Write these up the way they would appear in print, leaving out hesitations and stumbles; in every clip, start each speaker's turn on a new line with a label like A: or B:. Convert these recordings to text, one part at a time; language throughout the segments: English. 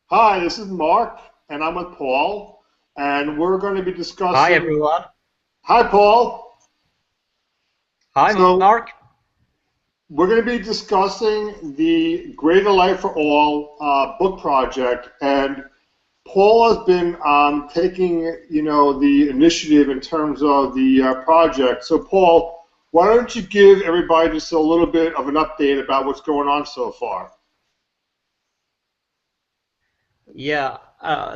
A: Hi, this is Mark, and I'm with Paul, and we're going to be
B: Hi
A: discussing.
B: everyone.
A: Hi, Paul.
B: Hi
A: So,
B: Mark.
A: we're going to be discussing the Greater Life for All book project, and Paul has been taking, the initiative in terms of the project. So, Paul, why don't you give everybody just a little bit of an update about what's going on so far?
B: Yeah.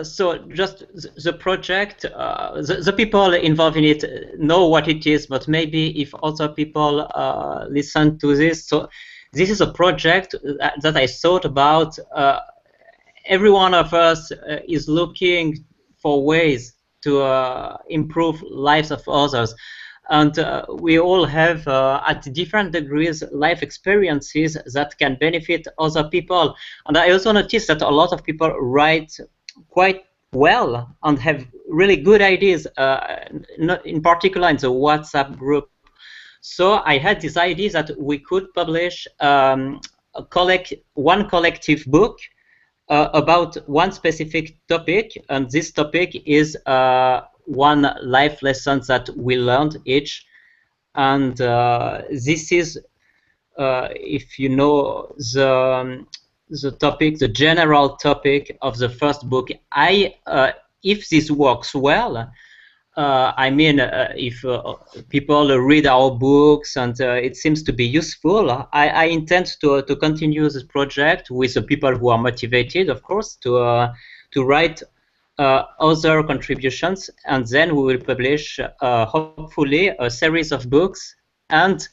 B: So just the project, the people involved in it know what it is, but maybe if other people listen to this, so this is a project that I thought about. Every one of us is looking for ways to improve lives of others. And we all have, at different degrees, life experiences that can benefit other people. And I also noticed that a lot of people write quite well and have really good ideas, not in particular in the WhatsApp group. So I had this idea that we could publish one collective book about one specific topic, and this topic is one life lesson that we learned each. And this is, if you know the topic, the general topic of the first book. If this works well, I mean, if people read our books and it seems to be useful, I intend to continue this project with the people who are motivated, of course, to write other contributions, and then we will publish, hopefully, a series of books. And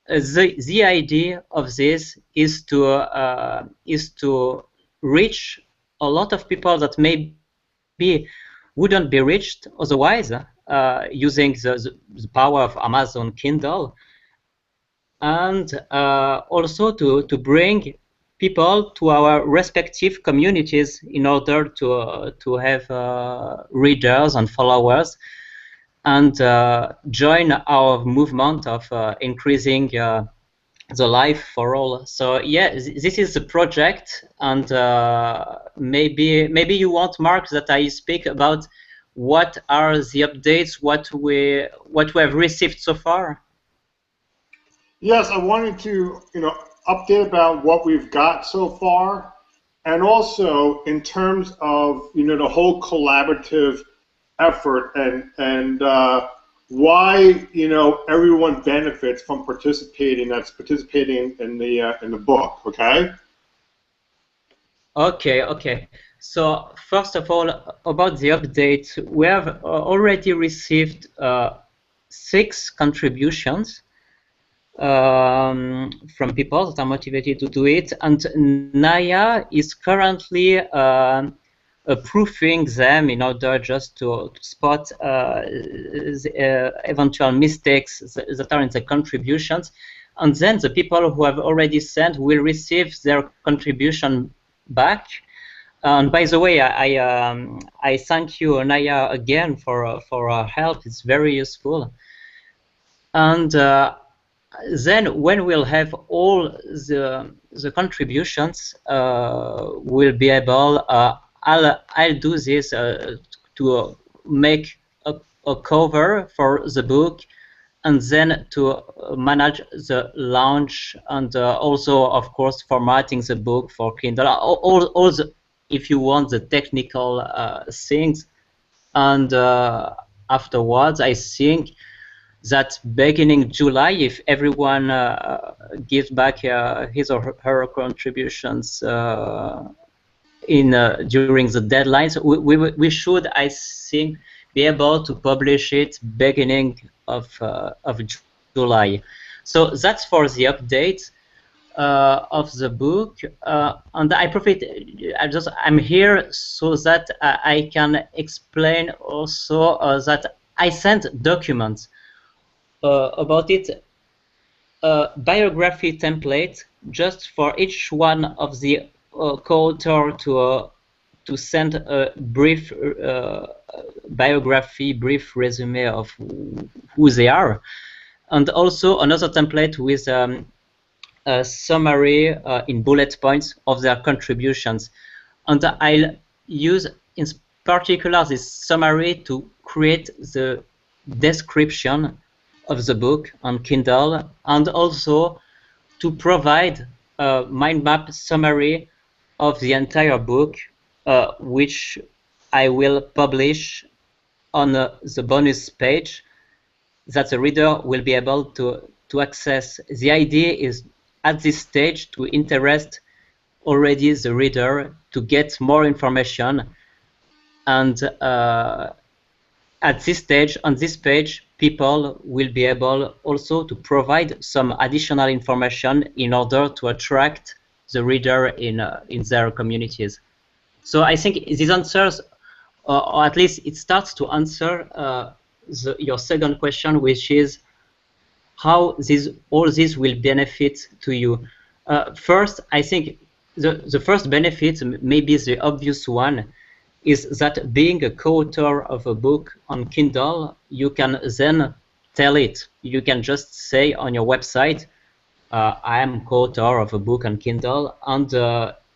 B: the idea of this is to reach a lot of people that maybe wouldn't be reached otherwise, using the power of Amazon Kindle, and also to bring people to our respective communities in order to have readers and followers, and join our movement of increasing the life for all. So yeah, this is the project, and maybe you want, Mark, that I speak about what are the updates, what we have received so far.
A: Yes, I wanted to, update about what we've got so far, and also in terms of, the whole collaborative effort and why, everyone benefits from participating. That's participating in the book. Okay.
B: Okay. So first of all, about the update, we have already received 6 contributions from people that are motivated to do it, and Naya is currently approving them in order just to spot the eventual mistakes that are in the contributions. And then the people who have already sent will receive their contribution back. And by the way, I thank you, Naya, again for our help. It's very useful. And then when we'll have all the contributions, we'll be able. I'll do this to make a cover for the book, and then to manage the launch, and also, of course, formatting the book for Kindle. All the, if you want, the technical things. And afterwards, I think that beginning July, if everyone gives back his or her contributions in during the deadlines, we should, I think, be able to publish it beginning of July. So that's for the update of the book, and I'm here so that I can explain also that I sent documents about it, a biography template just for each one of the co-author to send a brief biography, brief resume of who they are, and also another template with a summary in bullet points of their contributions. and I'll use in particular this summary to create the description of the book on Kindle, and also to provide a mind map summary of the entire book, which I will publish on the bonus page that the reader will be able to access. The idea is at this stage to interest already the reader to get more information, and at this stage, on this page, people will be able also to provide some additional information in order to attract the reader in their communities. So I think these answers, or at least it starts to answer your second question, which is how all this will benefit to you. First, I think the first benefit, maybe the obvious one, is that being a co-author of a book on Kindle, you can then tell it. You can just say on your website, I am co-author of a book on Kindle, and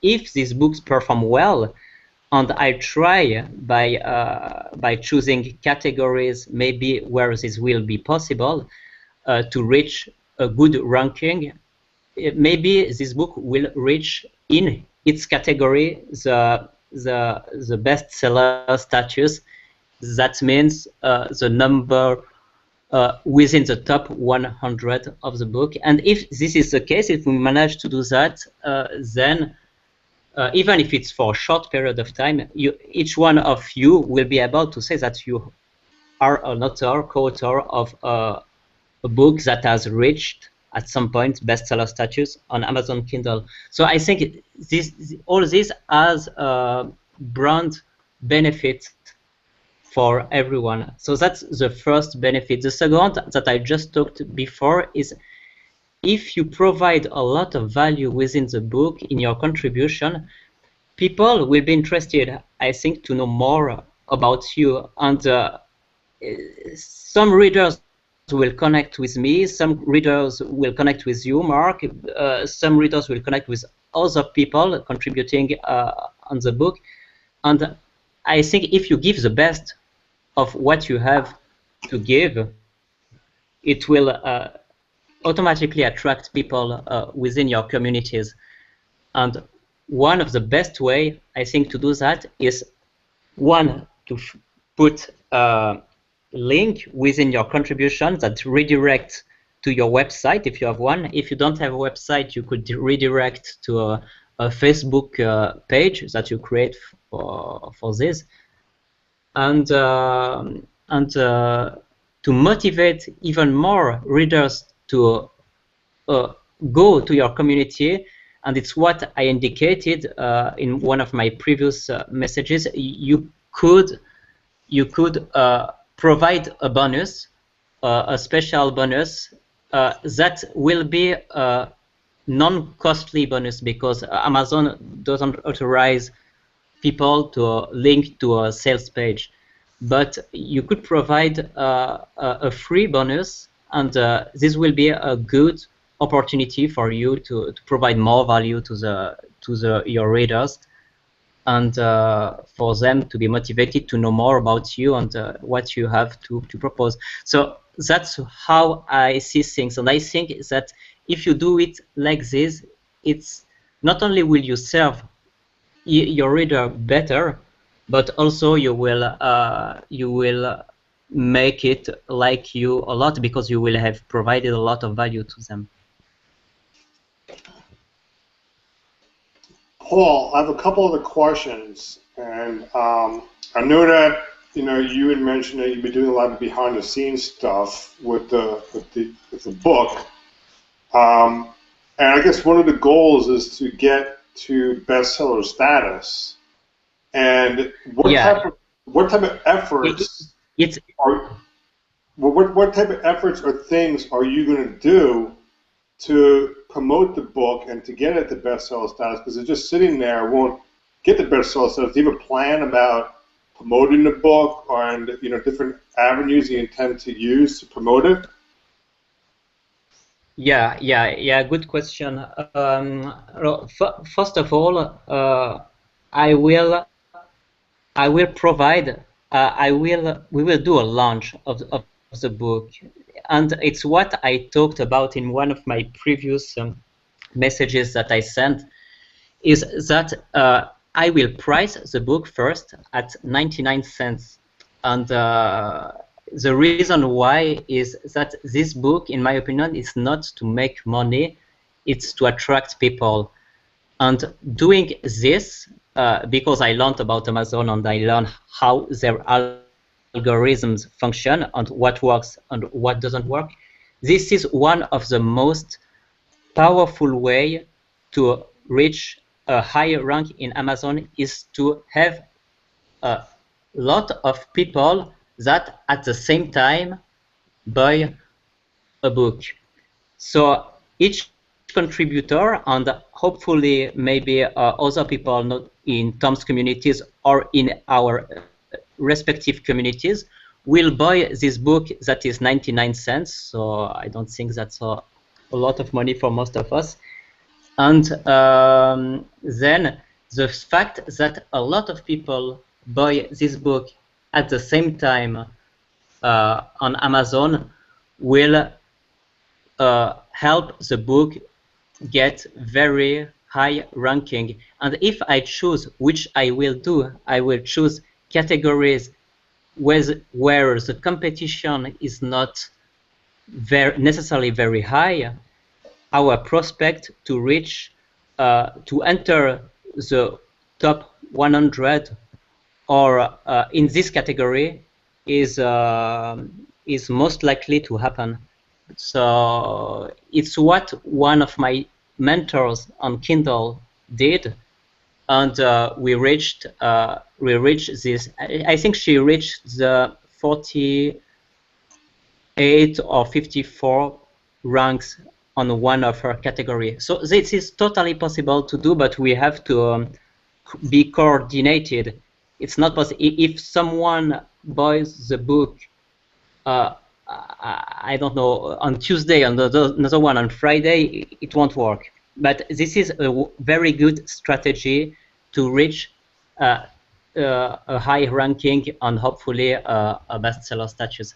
B: if these books perform well, and I try by choosing categories maybe where this will be possible to reach a good ranking, maybe this book will reach in its category the bestseller status. That means the number within the top 100 of the book. And if this is the case, if we manage to do that, then even if it's for a short period of time, each one of you will be able to say that you are an author, co-author of a book that has reached at some point bestseller status on Amazon Kindle. So I think all this has a brand benefit for everyone. So that's the first benefit. The second that I just talked before is if you provide a lot of value within the book in your contribution, people will be interested, I think, to know more about you. And some readers will connect with me, some readers will connect with you, Mark, some readers will connect with other people contributing on the book. And I think if you give the best of what you have to give, it will automatically attract people within your communities. And one of the best way, I think, to do that is, one, to put a link within your contribution that redirect to your website if you have one. If you don't have a website, you could redirect to a Facebook page that you create for this. And to motivate even more readers to go to your community. And it's what I indicated in one of my previous messages. You could provide a bonus, a special bonus that will be a non-costly bonus, because Amazon doesn't authorize people to link to a sales page. But you could provide a free bonus, and this will be a good opportunity for you to provide more value to your readers, and for them to be motivated to know more about you and what you have to propose. So that's how I see things, and I think that if you do it like this, it's not only will you serve your reader better, but also you will make it like you a lot, because you will have provided a lot of value to them.
A: Paul, I have a couple other questions, and I know that you had mentioned that you've been doing a lot of behind-the-scenes stuff with the book, and I guess one of the goals is to get to bestseller status. And what type of efforts what type of efforts or things are you going to do to promote the book and to get it to bestseller status? Because it's just sitting there won't get the bestseller status. Do you have a plan about promoting the book, and different avenues you intend to use to promote it?
B: Yeah. Good question. First of all, I will provide. We will do a launch of the book, and it's what I talked about in one of my previous messages that I sent. Is that I will price the book first at 99 cents, and the reason why is that this book, in my opinion, is not to make money; it's to attract people. And doing this, because I learned about Amazon and I learned how their algorithms function and what works and what doesn't work, this is one of the most powerful way to reach a higher rank in Amazon is to have a lot of people that at the same time buy a book. So each contributor and hopefully maybe other people not in Tom's communities or in our respective communities will buy this book that is 99 cents. So I don't think that's a lot of money for most of us. And then the fact that a lot of people buy this book at the same time on Amazon will help the book get very high ranking. And if I choose, which I will do, I will choose categories where the competition is not necessarily very high. Our prospect to reach, to enter the top 100 or in this category is most likely to happen. So it's what one of my mentors on Kindle did, and we reached this. I think she reached the 48 or 54 ranks on one of her category. So this is totally possible to do, but we have to be coordinated. It's not possible if someone buys the book. I don't know, on Tuesday, and another one on Friday, it won't work. But this is a very good strategy to reach a high ranking and hopefully a bestseller status.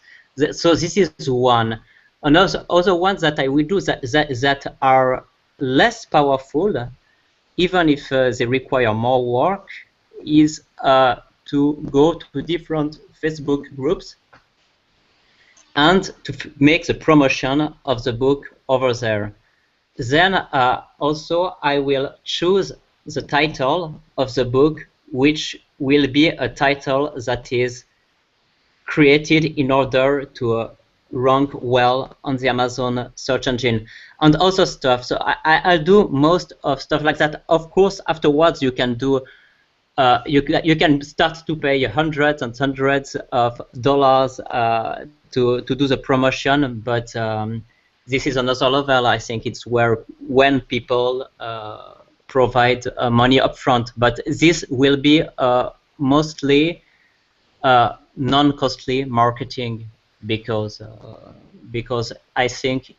B: So this is one. Another other ones that I will do that are less powerful, even if they require more work, is to go to different Facebook groups and to make the promotion of the book over there. Then also I will choose the title of the book, which will be a title that is created in order to rank well on the Amazon search engine and other stuff. So I'll do most of stuff like that. Of course, afterwards you can do you can start to pay hundreds and hundreds of dollars to do the promotion, but this is another level. I think it's when people provide money upfront, but this will be mostly non-costly marketing because I think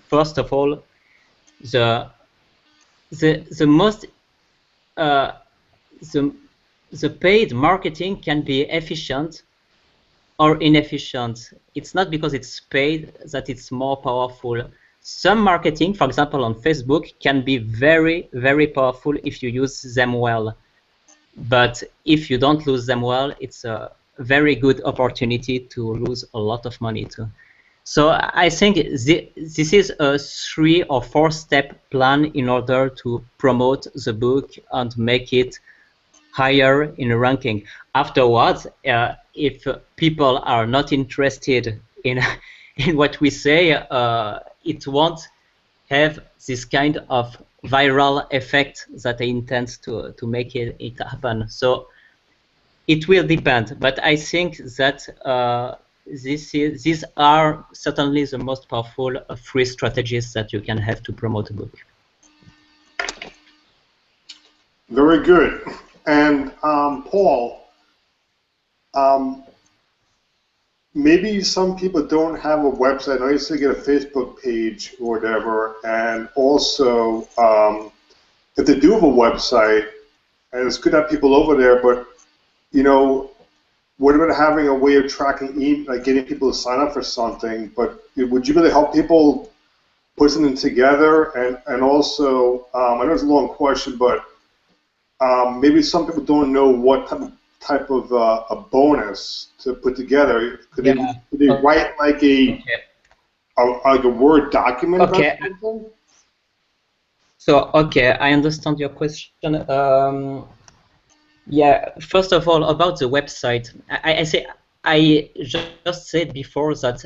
B: first of all the most the paid marketing can be efficient or inefficient. It's not because it's paid that it's more powerful. Some marketing, for example, on Facebook, can be very, very powerful if you use them well. But if you don't use them well, it's a very good opportunity to lose a lot of money too. So I think this is a 3 or 4 step plan in order to promote the book and make it higher in the ranking. Afterwards, if people are not interested in what we say, it won't have this kind of viral effect that I intend to make it happen. So it will depend, but I think that these are certainly the most powerful free strategies that you can have to promote a book.
A: Very good. And Paul, maybe some people don't have a website. I know you still get a Facebook page or whatever, and also if they do have a website, and it's good to have people over there. But you know, what about having a way of tracking, like getting people to sign up for something? But would you really help people put something together? And also, I know it's a long question, but maybe some people don't know what type of a bonus to put together. Could they write like a Word document about something?
B: So, okay, I understand your question. Yeah, first of all, about the website, I just said before that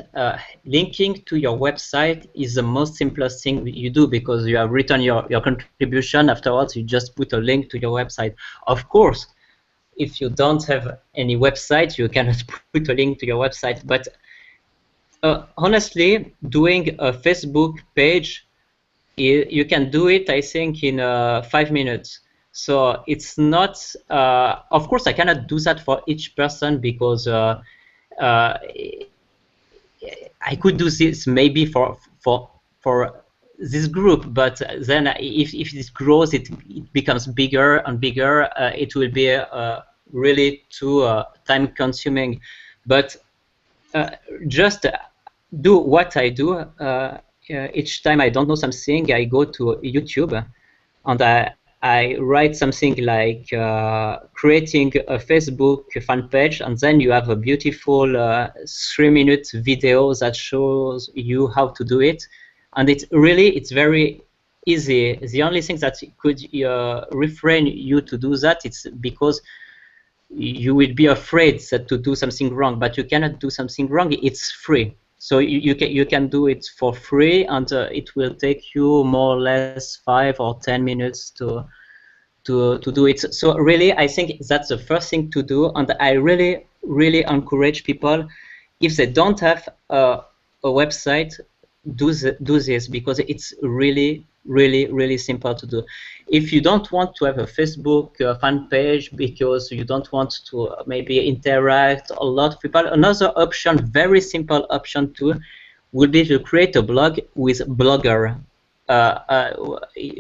B: linking to your website is the most simplest thing you do, because you have written your contribution. Afterwards, you just put a link to your website. Of course, if you don't have any website, you cannot put a link to your website. But honestly, doing a Facebook page, you can do it, I think, in 5 minutes. So it's not, of course, I cannot do that for each person, because I could do this maybe for this group, but then if this grows, it becomes bigger and bigger. It will be really too time consuming. But just do what I do. Each time I don't know something, I go to YouTube and I write something like creating a Facebook fan page, and then you have a beautiful 3-minute video that shows you how to do it. And it's very easy. The only thing that could refrain you to do that, it's because you will be afraid that to do something wrong, but you cannot do something wrong. It's free. So you can do it for free, and it will take you more or less 5 or 10 minutes to do it. So really, I think that's the first thing to do, and I really encourage people, if they don't have a website, do this, because it's really simple to do. If you don't want to have a Facebook fan page because you don't want to maybe interact a lot of people, another option, very simple option too, would be to create a blog with Blogger,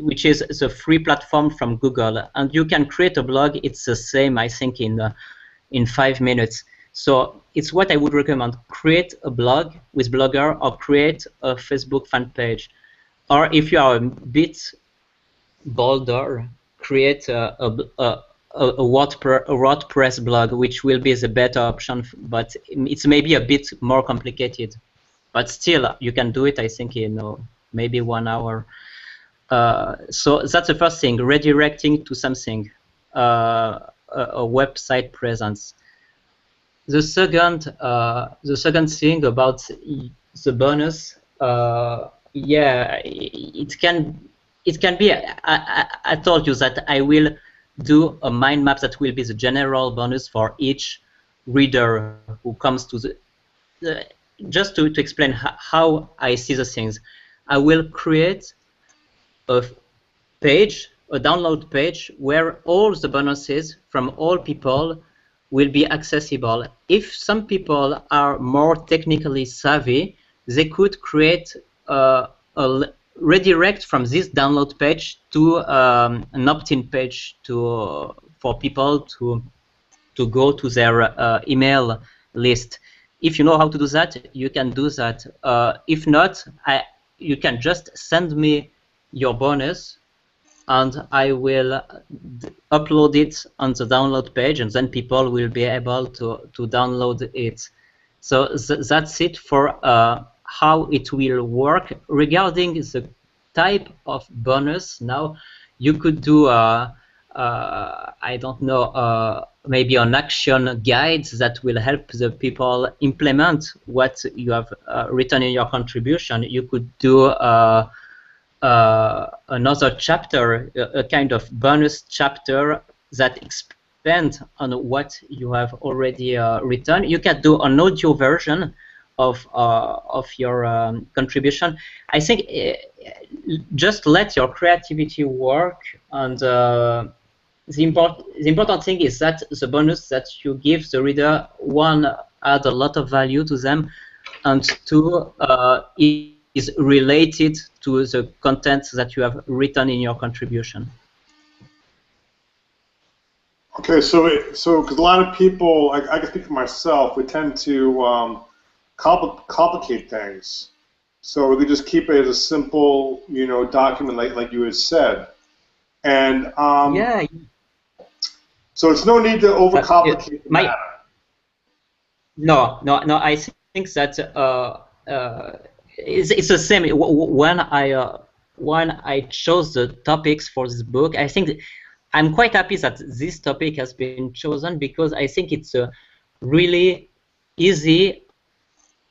B: which is the free platform from Google, and you can create a blog. It's the same, I think, in 5 minutes. So it's what I would recommend. Create a blog with Blogger, or create a Facebook fan page. Or if you are a bit bolder, create a WordPress blog, which will be the better option, but it's maybe a bit more complicated. But still, you can do it, I think, in maybe 1 hour. So that's the first thing, redirecting to something, a website presence. The second thing about the bonus, yeah, it can be. I told you that I will do a mind map that will be the general bonus for each reader who comes to the just to explain how I see the things. I will create a page, a download page, where all the bonuses from all people will be accessible. If some people are more technically savvy, they could create a redirect from this download page to an opt-in page for people to go to their email list. If you know how to do that, you can do that. If not, you can just send me your bonus, and I will upload it on the download page, and then people will be able to download it. So that's it for how it will work. Regarding the type of bonus, now you could do I don't know, maybe an action guide that will help the people implement what you have written in your contribution. You could do another chapter, a kind of bonus chapter that expands on what you have already written. You can do an audio version of your contribution. I think just let your creativity work, and the important thing is that the bonus that you give the reader, one, add a lot of value to them, and two, is related to the content that you have written in your contribution.
A: Okay, so because a lot of people, I can speak for myself, we tend to complicate things. So we could just keep it as a simple, document like you had said. And
B: Yeah,
A: so it's no need to
B: yeah,
A: overcomplicate the
B: my
A: matter.
B: no. I think that it's the same. When I chose the topics for this book, I think I'm quite happy that this topic has been chosen because I think it's a really easy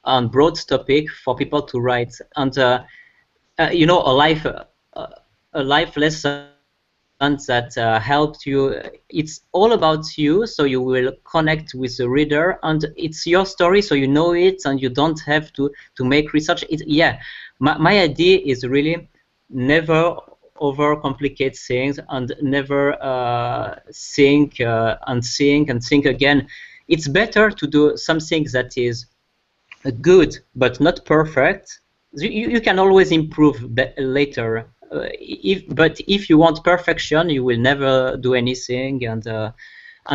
B: and broad topic for people to write, and a life lesson that helped you. It's all about you, so you will connect with the reader, and it's your story, so you know it, and you don't have to make research. Yeah, my idea is really never overcomplicate things and never think and think again. It's better to do something that is good but not perfect. You can always improve later. But if you want perfection, you will never do anything, and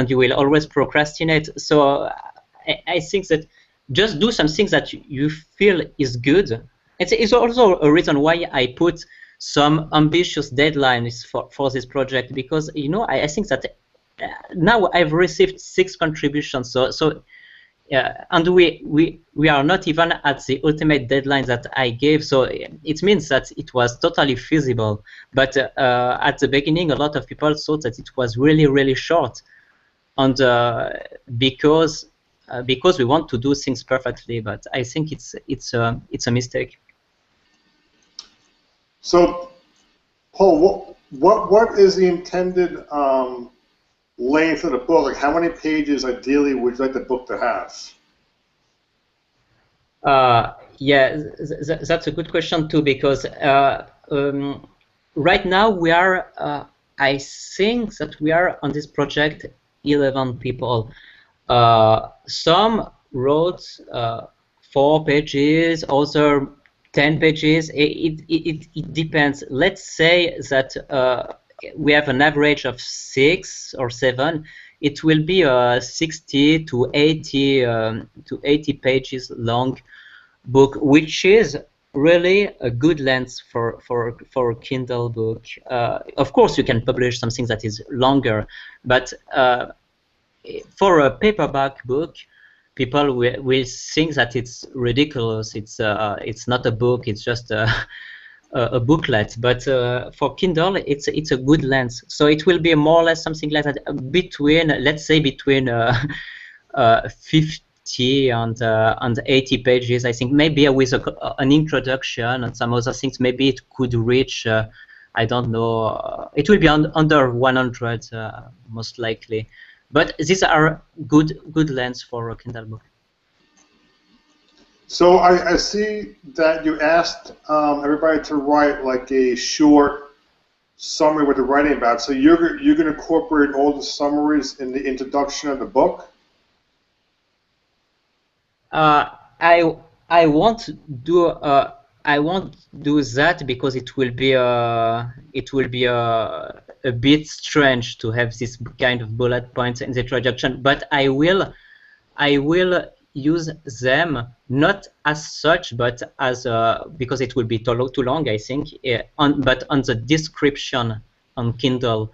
B: you will always procrastinate. So I think that just do something that you feel is good. It's also a reason why I put some ambitious deadlines for this project, because I think that now I've received 6 contributions, so yeah, and we are not even at the ultimate deadline that I gave, so it means that it was totally feasible. But at the beginning, a lot of people thought that it was really short, and because we want to do things perfectly. But I think it's a mistake.
A: So, Paul, what is the intended length of the book? Like, how many pages ideally would you like the book to have?
B: Yeah, that's a good question too, because right now we are, I think that we are on this project 11 people. Some wrote 4 pages, other 10 pages. It depends. Let's say that we have an average of 6 or 7. It will be a 60 to 80 pages long book, which is really a good length for a Kindle book. Of course, you can publish something that is longer, but for a paperback book, people will think that it's ridiculous. It's not a book. It's just a booklet. But for Kindle, it's a good length. So it will be more or less something like that, between, let's say, between 50 and 80 pages. I think maybe with an introduction and some other things, maybe it could reach. I don't know. It will be under 100 most likely. But these are good lengths for a Kindle book.
A: So I see that you asked everybody to write like a short summary what they're writing about. So you're going to incorporate all the summaries in the introduction of the book?
B: I won't do that because it will be a bit strange to have this kind of bullet points in the introduction. But I will use them not as such, but as because it will be too long, I think. But on the description on Kindle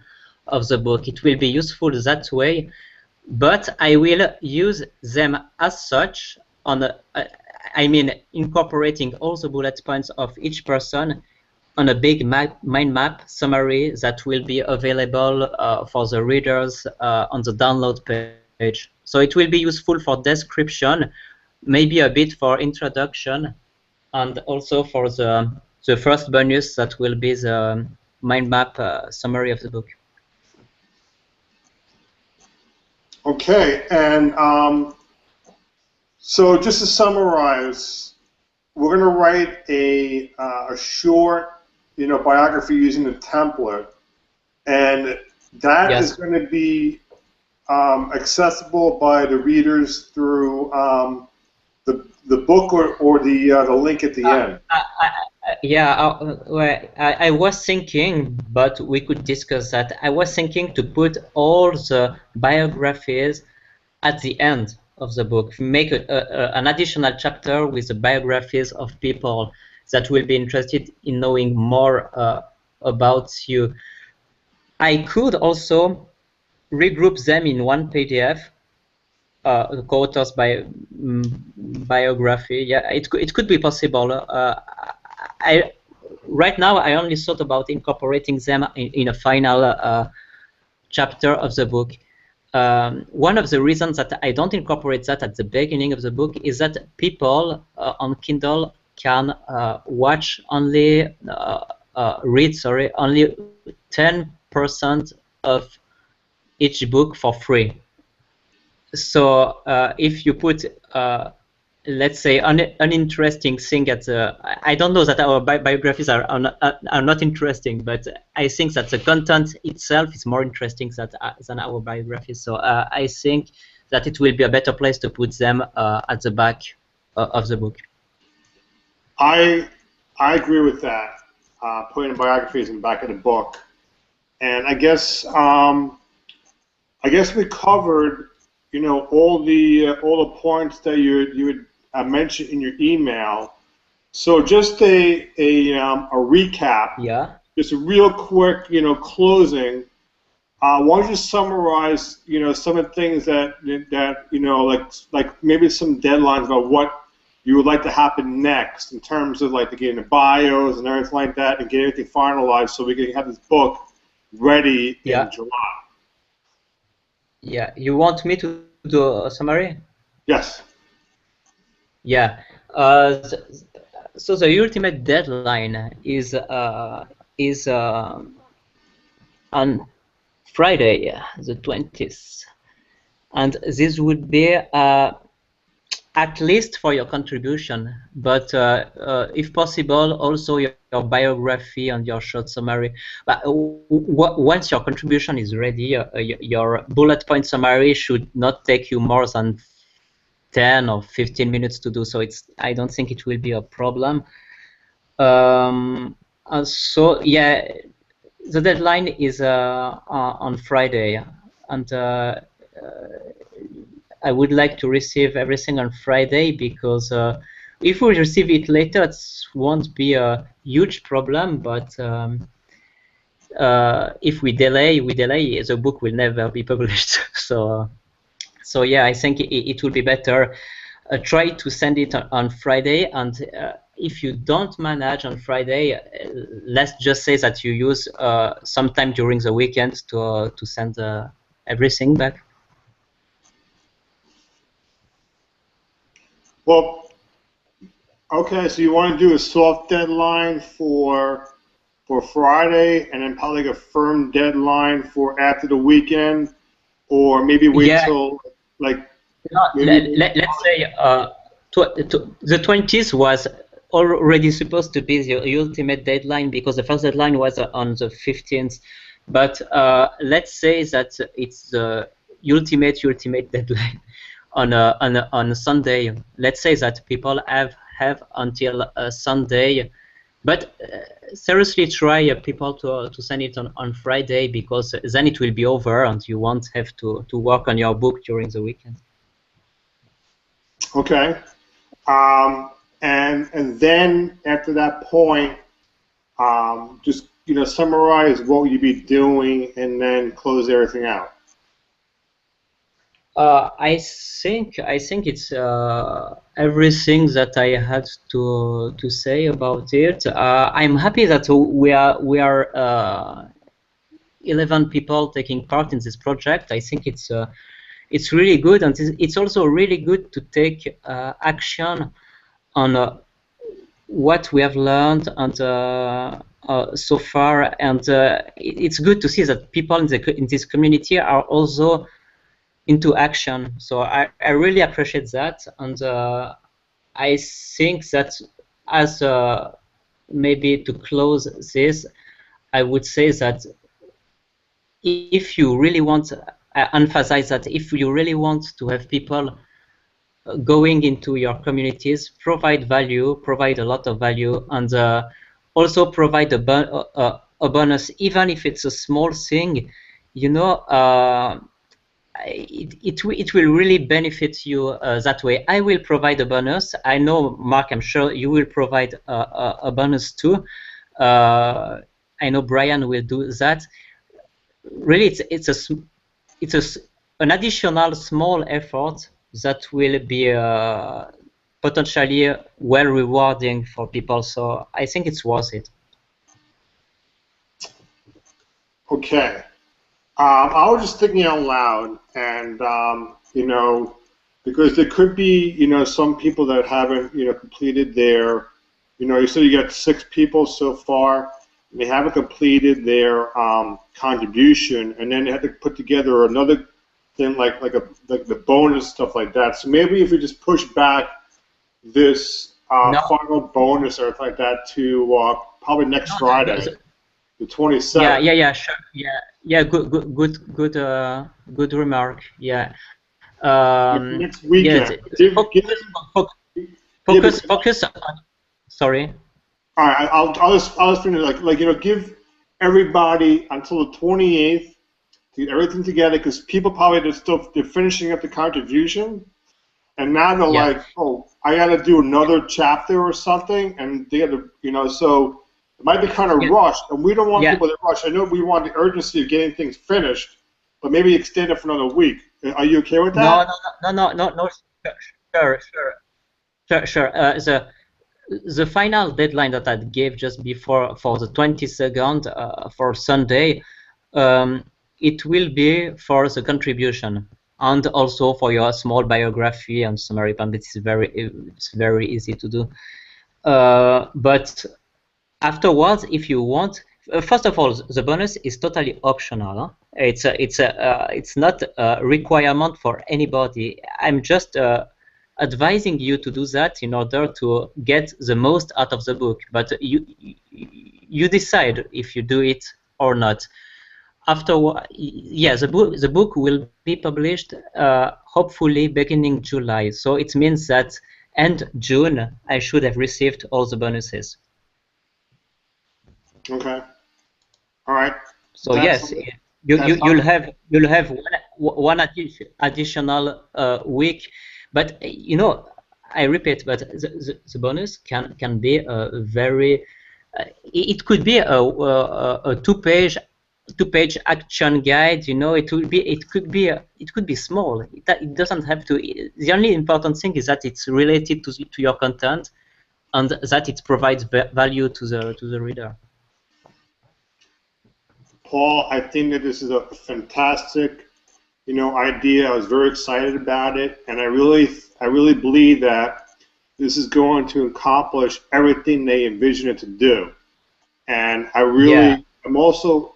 B: of the book, it will be useful that way. But I will use them as such I mean, incorporating all the bullet points of each person on a big mind map summary that will be available for the readers on the download page. So it will be useful for description, maybe a bit for introduction, and also for the first bonus that will be the mind map summary of the book.
A: Okay, and so just to summarize, we're going to write a short, biography using the template, and that
B: Yes.
A: is going to be accessible by the readers through the book or the link at the end.
B: Yeah, well, I was thinking, but we could discuss that. I was thinking to put all the biographies at the end of the book, make an additional chapter with the biographies of people that will be interested in knowing more about you. I could also regroup them in one PDF, co-authors biography. Yeah, it could be possible. I right now I only thought about incorporating them in a final chapter of the book. One of the reasons that I don't incorporate that at the beginning of the book is that people on Kindle can watch only read, sorry, only 10% of each book for free. So if you put let's say an interesting thing at the, I don't know that our biographies are not interesting, but I think that the content itself is more interesting than our biographies. So I think that it will be a better place to put them at the back of the book.
A: I agree with that. Putting biographies in the back of the book, and I guess we covered, you know, all the points that you had mentioned in your email. So just a recap,
B: Yeah.
A: just a real quick, you know, closing. Why don't you summarize, you know, some of the things that you know, like maybe some deadlines about what you would like to happen next in terms of like getting the bios and everything like that, and get everything finalized so we can have this book ready
B: Yeah.
A: in July.
B: Yeah. You want me to do a summary?
A: Yes.
B: Yeah. So the ultimate deadline is on Friday, the 20th, and this would be at least for your contribution, but if possible, also your biography and your short summary. But once your contribution is ready, your bullet point summary should not take you more than 10 or 15 minutes to do. So I don't think it will be a problem. So yeah, the deadline is on Friday, and I would like to receive everything on Friday because if we receive it later, it won't be a huge problem. But if we delay, the book will never be published. So yeah, I think it will be better. Try to send it on Friday, and if you don't manage on Friday, let's just say that you use some time during the weekend to send everything back.
A: Well, okay. So you want to do a soft deadline for Friday, and then probably like a firm deadline for after the weekend, or maybe wait
B: Yeah,
A: till like
B: no,
A: maybe.
B: let's say the 20th was already supposed to be the ultimate deadline because the first deadline was on the 15th. But let's say that it's the ultimate deadline on Sunday. Let's say that people have until Sunday. But seriously, try people to send it on Friday because then it will be over and you won't have to work on your book during the weekend.
A: Okay. And then after that point, just you know summarize what you'd be doing, and then close everything out.
B: I think it's everything that I had to say about it. I'm happy that we are 11 people taking part in this project. I think it's really good, and it's also really good to take action on what we have learned and so far, and it's good to see that people in this community are also into action. So I really appreciate that, and I think that as maybe to close this, I would say that if you really want, emphasize that if you really want to have people going into your communities, provide value, provide a lot of value, and also provide a bonus, even if it's a small thing. You know, it will really benefit you that way. I will provide a bonus. I know, Mark, I'm sure you will provide a bonus too. I know Brian will do that. Really, it's an additional small effort that will be potentially well rewarding for people. So I think it's worth it.
A: Okay. I was just thinking out loud, and you know, because there could be, you know, some people that haven't, you know, completed their, you know, you said you got 6 people so far, and they haven't completed their contribution, and then they had to put together another thing like the bonus stuff like that. So maybe if we just push back this
B: No.
A: final bonus or something like that to probably next Friday, the 27th.
B: Yeah, sure. Yeah. Good remark. Yeah.
A: Next weekend.
B: Focus on. Sorry.
A: All right, I'll just finish like you know, give everybody until the 28th to get everything together, because people probably they're finishing up the contribution, and now they're like, oh, I got to do another chapter or something, and they got to, you know, so it might be kind of rushed, and we don't want people to rush. I know we want the urgency of getting things finished, but maybe extend it for another week. Are you okay with that?
B: No. Sure. The final deadline that I gave just before for the 22nd for Sunday, it will be for the contribution and also for your small biography and summary. But it's very easy to do. But afterwards, if you want, first of all, the bonus is totally optional. It's not a requirement for anybody. I'm just advising you to do that in order to get the most out of the book. But you decide if you do it or not. Afterward, the book will be published hopefully beginning July. So it means that end June I should have received all the bonuses.
A: Okay. All right.
B: So you'll have one additional week, but you know, I repeat, but the bonus can be a very it could be a two-page action guide. You know, it could be small. It doesn't have to. The only important thing is that it's related to your content, and that it provides value to the reader.
A: Paul, I think that this is a fantastic, you know, idea. I was very excited about it, and I really believe that this is going to accomplish everything they envision it to do. And I'm also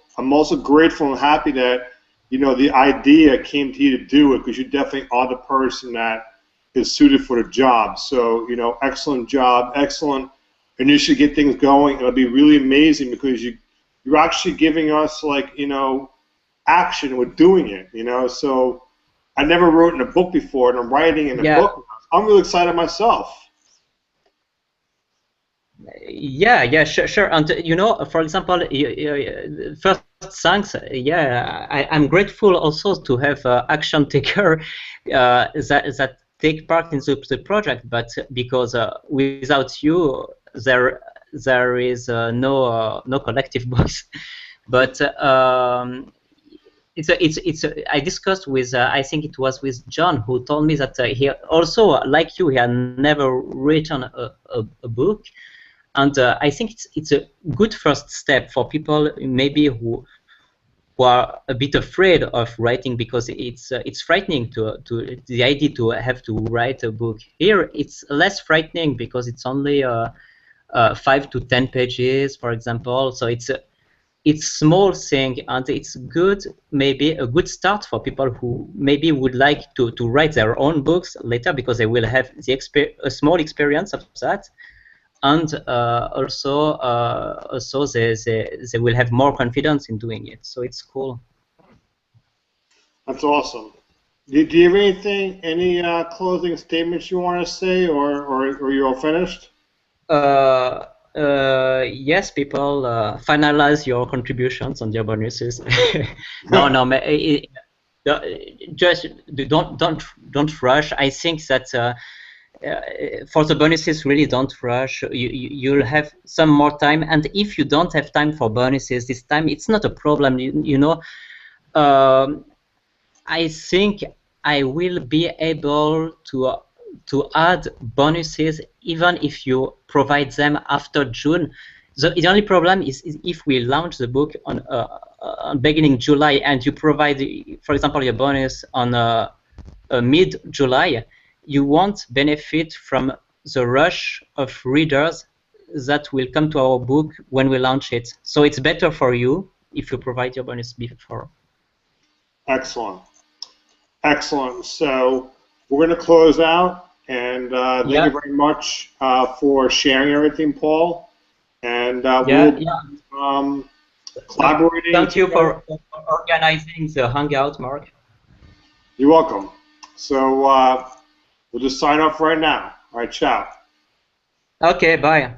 A: grateful and happy that, you know, the idea came to you to do it, because you definitely are the person that is suited for the job. So, you know, excellent job, excellent initially get things going. It'll be really amazing because you're actually giving us, like, you know, action with doing it, you know. So I never wrote in a book before, and I'm writing in a book. I'm really excited myself.
B: Yeah, sure. And you know, for example, first thanks. I'm grateful also to have action taker that take part in the project, but because without you, there is no collective voice. But I discussed with I think it was with John, who told me that he also, like you, he had never written a book, and I think it's a good first step for people maybe who are a bit afraid of writing, because it's frightening to the idea to have to write a book. Here it's less frightening because it's only 5 to 10 pages, for example. So it's small thing, and it's good, maybe a good start for people who maybe would like to write their own books later, because they will have a small experience of that, and also they will have more confidence in doing it. So it's cool.
A: That's awesome. Do you have any closing statements you want to say, or you're all finished?
B: Yes, people, finalize your contributions on your bonuses. No, no, just don't rush. I think that for the bonuses, really don't rush. You'll have some more time, and if you don't have time for bonuses this time, it's not a problem. You know, I think I will be able to add bonuses even if you provide them after June. The only problem is if we launch the book on beginning July and you provide, for example, your bonus on mid-July, you won't benefit from the rush of readers that will come to our book when we launch it. So it's better for you if you provide your bonus before.
A: Excellent. Excellent. So we're going to close out, and thank you very much for sharing everything, Paul. And we'll be collaborating.
B: Thank you for organizing the Hangout, Mark.
A: You're welcome. So we'll just sign off right now. All right, ciao.
B: Okay, bye.